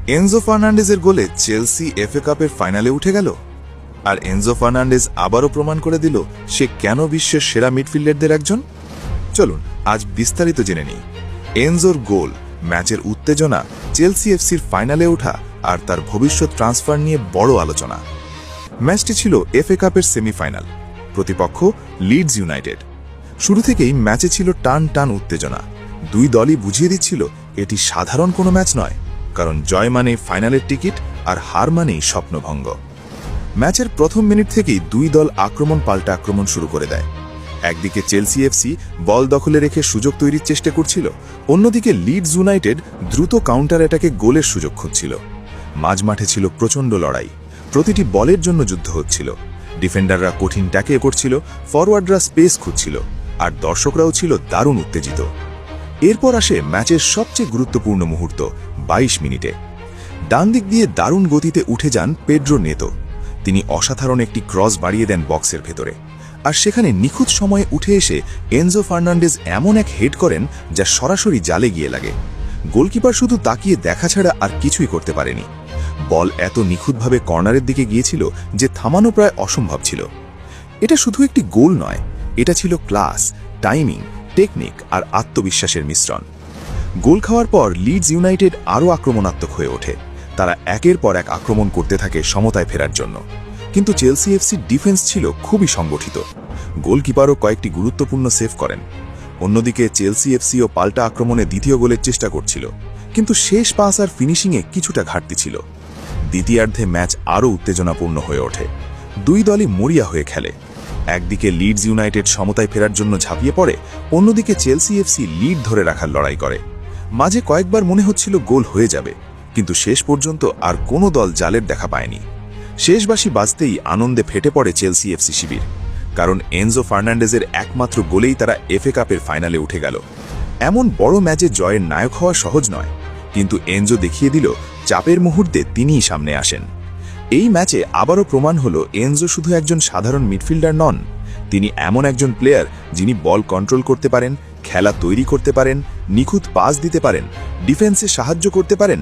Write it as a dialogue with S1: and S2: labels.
S1: Enzo ফার্নান্ডেজের গোলে Chelsea FA কাপের ফাইনালে উঠে গেল। আর এনজো ফার্নান্ডেজ আবারও প্রমাণ করে দিল সে কেন বিশ্বের সেরা মিডফিল্ডারদের একজন। চলুন আজ বিস্তারিত জেনে নিই। এনজোর গোল, ম্যাচের উত্তেজনা, চেলসি এফসির ফাইনালে ওঠা আর তার ভবিষ্যৎ ট্রান্সফার নিয়ে বড় আলোচনা। ম্যাচটি ছিল এফএ কাপের সেমিফাইনাল, প্রতিপক্ষ লিডস ইউনাইটেড। শুরু থেকেই ম্যাচে ছিল টান টান উত্তেজনা। দুই দলই বুঝিয়ে দিচ্ছিল এটি সাধারণ কোনো ম্যাচ নয়, কারণ জয় মানে ফাইনালের টিকিট আর হার মানেই স্বপ্নভঙ্গ। ম্যাচের প্রথম মিনিট থেকেই দুই দল আক্রমণ পাল্টা আক্রমণ শুরু করে দেয়। একদিকে চেলসি এফসি বল দখলে রেখে সুযোগ তৈরির চেষ্টা করছিল, অন্যদিকে লিডস ইউনাইটেড দ্রুত কাউন্টার অ্যাটাকে গোলের সুযোগ খুঁজছিল। মাঝমাঠে ছিল প্রচণ্ড লড়াই, প্রতিটি বলের জন্য যুদ্ধ হচ্ছিল। ডিফেন্ডাররা কঠিন ট্যাকে করছিল, ফরওয়ার্ডরা স্পেস খুঁজছিল, আর দর্শকরাও ছিল দারুণ উত্তেজিত। এরপর আসে ম্যাচের সবচেয়ে গুরুত্বপূর্ণ মুহূর্ত 22 মিনিটে। ডান দিক দিয়ে দারুণ গতিতে উঠে যান পেড্রো নেতো। তিনি অসাধারণ একটি ক্রস বাড়িয়ে দেন বক্সের ভেতরে, আর সেখানে নিখুঁত সময়ে উঠে এসে এনজো ফার্নান্ডেজ এমন এক হেড করেন যা সরাসরি জালে গিয়ে লাগে। গোলকিপার শুধু তাকিয়ে দেখা ছাড়া আর কিছুই করতে পারেনি। বল এত নিখুঁতভাবে কর্নারের দিকে গিয়েছিল যে থামানো প্রায় অসম্ভব ছিল। এটা শুধু একটি গোল নয়, এটা ছিল ক্লাস, টাইমিং, টেকনিক আর আত্মবিশ্বাসের মিশ্রণ। গোল খাওয়ার পর লিডস ইউনাইটেড আরও আক্রমণাত্মক হয়ে ওঠে। তারা একের পর এক আক্রমণ করতে থাকে সমতায় ফেরার জন্য। কিন্তু চেলসি এফসির ডিফেন্স ছিল খুবই সংগঠিত। গোলকিপারও কয়েকটি গুরুত্বপূর্ণ সেভ করেন। অন্যদিকে চেলসি এফসিও পাল্টা আক্রমণে দ্বিতীয় গোলের চেষ্টা করছিল, কিন্তু শেষ পাস আর ফিনিশিংয়ে কিছুটা ঘাটতি ছিল। দ্বিতীয়ার্ধে ম্যাচ আরও উত্তেজনাপূর্ণ হয়ে ওঠে। দুই দলই মরিয়া হয়ে খেলে। একদিকে লিডস ইউনাইটেড সমতায় ফেরার জন্য ঝাঁপিয়ে পড়ে, অন্যদিকে চেলসি এফসি লিড ধরে রাখার লড়াই করে। মাঝে কয়েকবার মনে হচ্ছিল গোল হয়ে যাবে, কিন্তু শেষ পর্যন্ত আর কোনো দল জালের দেখা পায়নি। শেষ বাঁশি বাজতেই আনন্দে ফেটে পড়ে চেলসি এফসি শিবির, কারণ এনজো ফার্নান্ডেজের একমাত্র গোলেই তারা এফএ কাপের ফাইনালে উঠে গেল। এমন বড় ম্যাচে জয়ের নায়ক হওয়া সহজ নয়, কিন্তু এনজো দেখিয়ে দিল চাপের মুহূর্তে তিনিই সামনে আসেন। এই ম্যাচে আবারও প্রমাণ হলো এনজো শুধু একজন সাধারণ মিডফিল্ডার নন, তিনি এমন একজন প্লেয়ার যিনি বল কন্ট্রোল করতে পারেন, খেলা তৈরি করতে পারেন, নিখুঁত পাস দিতে পারেন, ডিফেন্সে সাহায্য করতে পারেন,